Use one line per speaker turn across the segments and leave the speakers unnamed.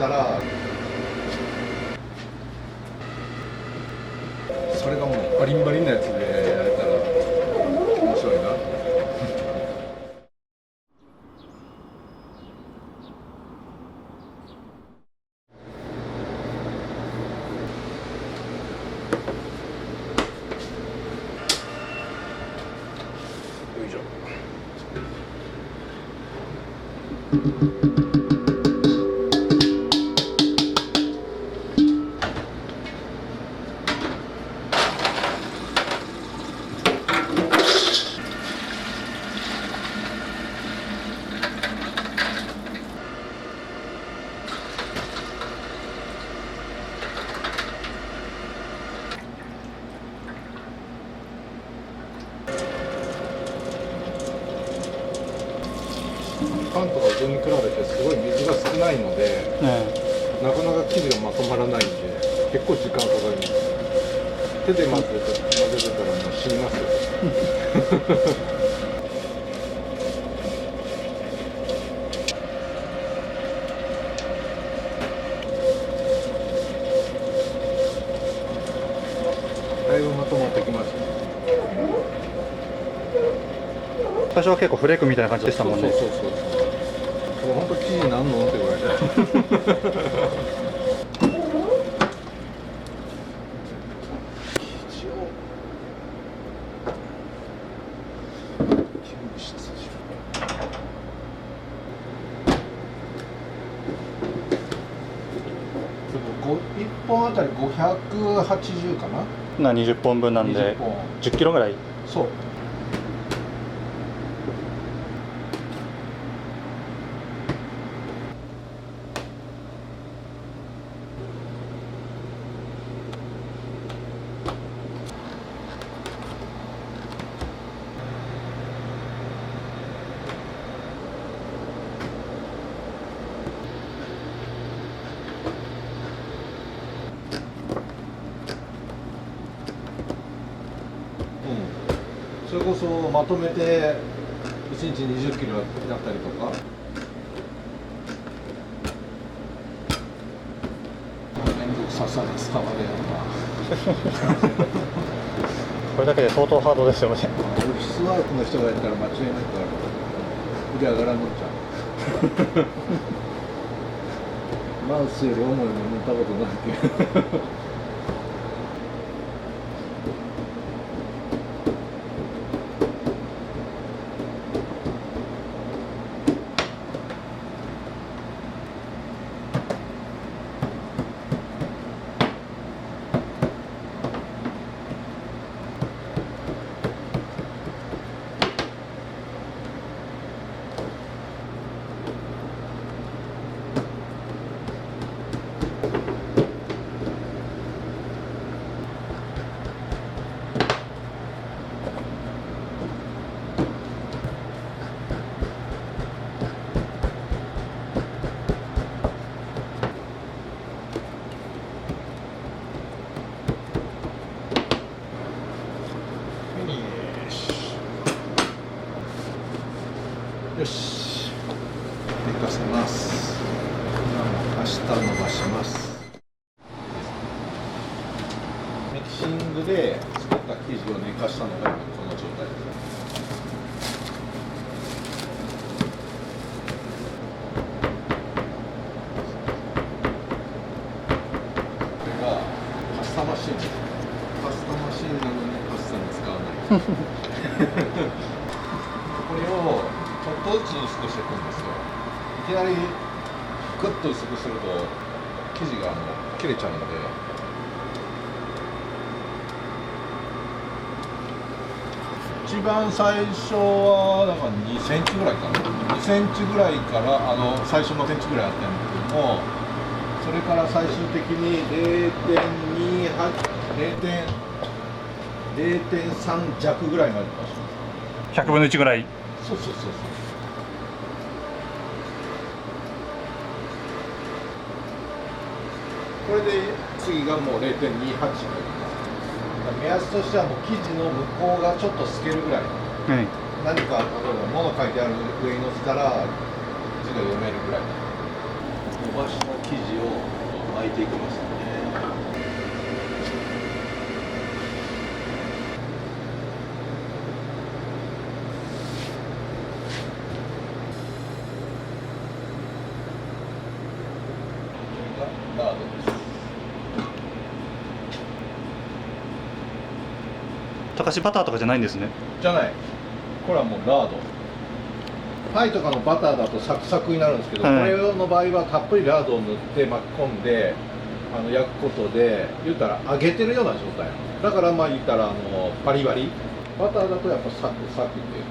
たらそれがもうバリンバリンなやつでやれたら面白いな。よいしょ。パンとかうどんに比べてすごい水が少ないので、なかなか生地がまとまらないんで結構時間かかります。手で混ぜてたらもう死にますよ。だいぶまとまってきました。
最初は結構フレークみたいな感じでしたもんね。
そう本当生地なんのってぐらいで。1本あたり580かな。
20本分なんで
20本
10キロぐらい。
そう。それこそまとめて1日20キロやったりとか。めんどくささでスタバでやるな。
これだけで相当ハードですよね。
オフィスワークの人がやったら間違いなく腕上がらんのちゃう。マウスより重いの乗ったことないけど。よし、寝かせます。明日伸ばします。ミキシングで作った生地を寝かしたのが今この状態です。これがパスタマシン。パスタマシンなのにパスタに使わない。これをちょっとずつ薄くしていくんですよ。いきなりグッと薄くすると生地が切れちゃうので、一番最初はだから2センチぐらいかな。2センチぐらいから最初のセンチぐらいあったんだけども、それから最終的に 0.3 弱ぐらいまで出します。
100分の1ぐらい。
そう。これで次がもう 0.28 になります。目安としてはもう生地の向こうがちょっと透けるぐらい、何か例えば物書いてある上に載せたら字が読めるぐらい。ばしの生地を巻いていきますね。ラードです。
高橋バターとかじゃないんですね。
じゃない。これはもうラード。パイとかのバターだとサクサクになるんですけど、
はい、
これの場合はたっぷりラードを塗って巻き込んで焼くことで言ったら揚げてるような状態。だからまあ言ったらパリパリ。バターだとやっぱサクサクっていう。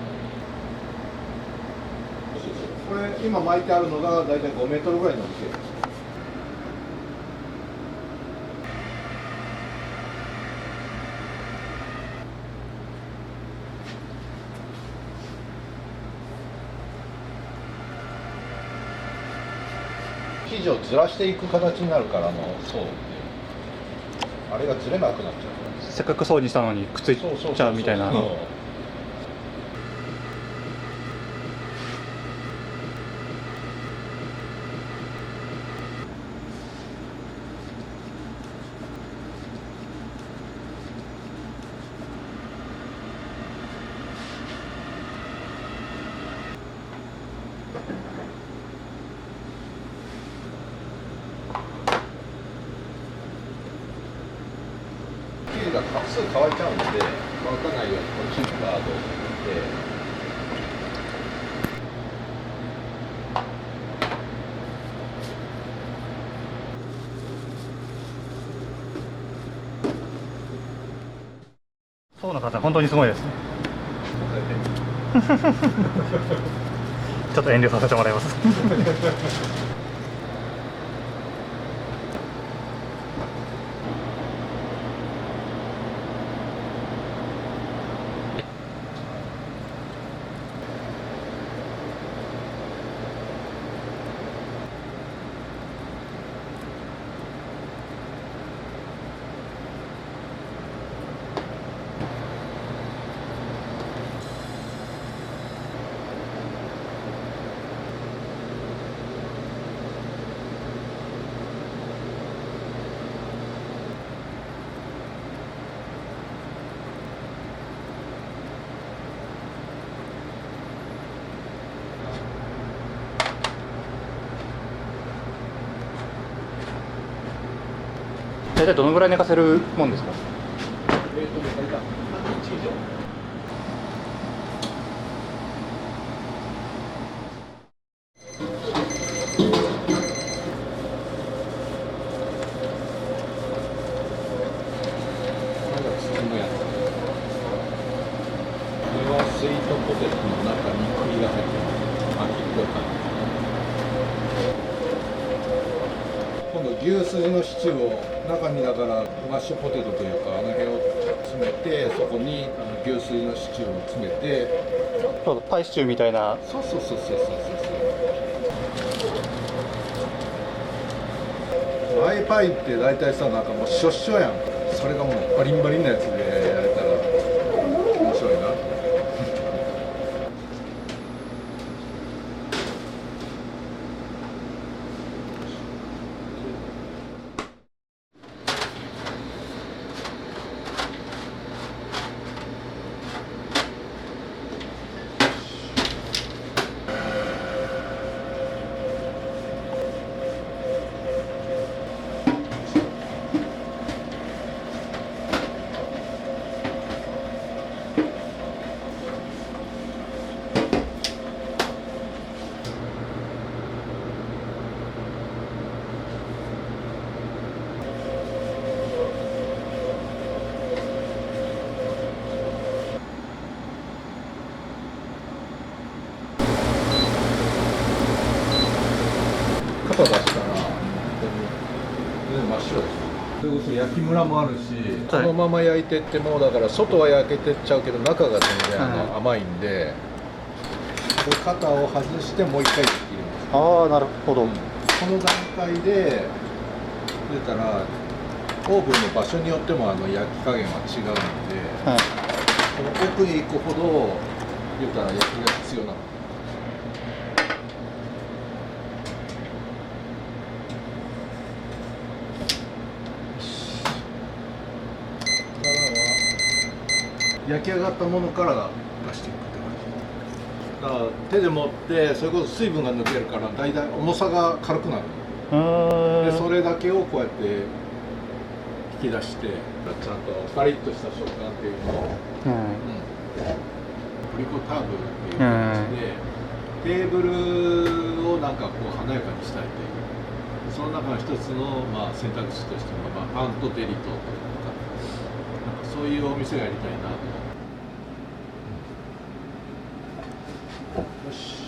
これ今巻いてあるのがだいたい5メートルぐらいの直径です。生地をずらしていく形になるからそうあれがずれなくなっちゃう。
せっかく層にしたのにくっついちゃうみたいな。
生地がすぐ乾いちゃうので乾かないようにこっちにガードを置いて。
層の方本当にすごいですね。ちょっと遠慮させてもらいます。大体どのぐらい寝かせるもんですか？
大体半日以上。これはスイートポテトの中に栗が入ってます。今度牛すじのシチューを中にだからマッシュポテトというか辺を詰めて、そこに牛すじのシチューを詰めて、
ちょうどパイシチューみたいな。
そう。前パイって大体さ、なんかもうしょっしょやん。それがもうバリンバリンなやつでやれたら面白いな。肩出したら全然真っ白です。それこそ焼きムラもあるし、このまま焼いてってもだから外は焼けてっちゃうけど中が全然甘いんで、これ肩を外してもう一回できるんです。
ああ、なるほど。
この段階で出たらオーブンの場所によっても焼き加減は違うので、この奥へ行くほど言うたら焼きが必要なの。焼き上がったものから出していくって感じだから手で持ってそれこそ水分が抜けるからだいたい重さが軽くなるでそれだけをこうやって引き出してちゃんとパリッとした食感っていうのを、プリコターブっていう形で、テーブルをなんかこう華やかにしたいというその中の一つの、まあ、選択肢としての、まあ、パンとデリとというか、なんかそういうお店がやりたいなと。よし。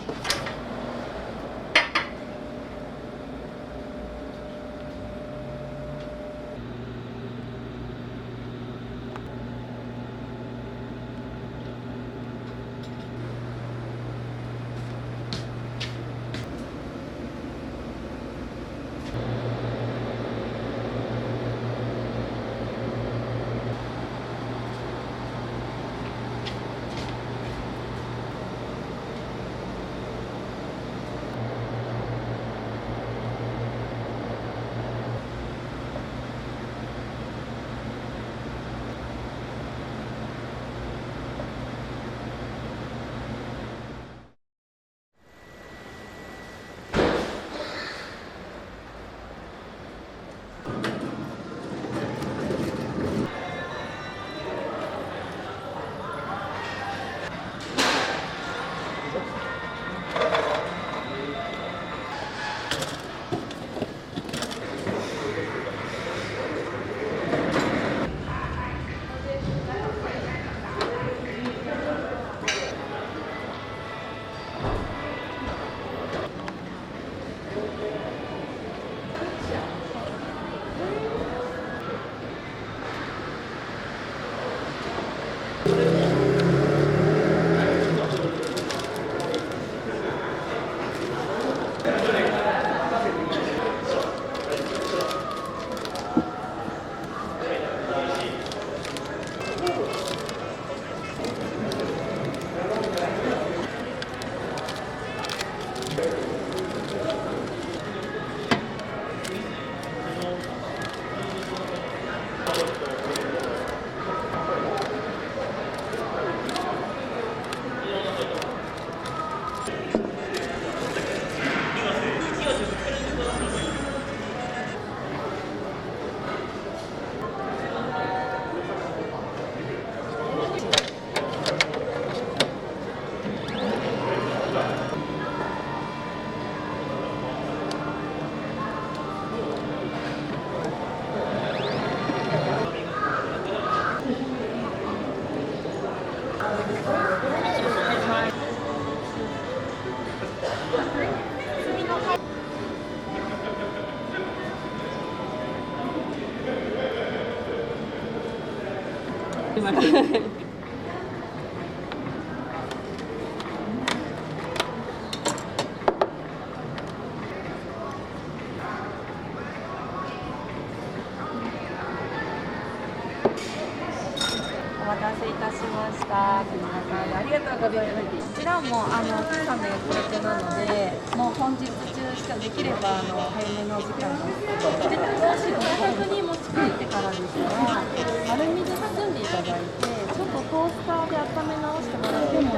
お待たせいたしました。すみません。ありがとうございます。こちらも今朝の予定なので、もう本日中しかできれば早めの時間が。で、もしご自宅に持ち帰ってからですが、丸水挟んでいただいて、ちょっとトースターで温め直してもらっても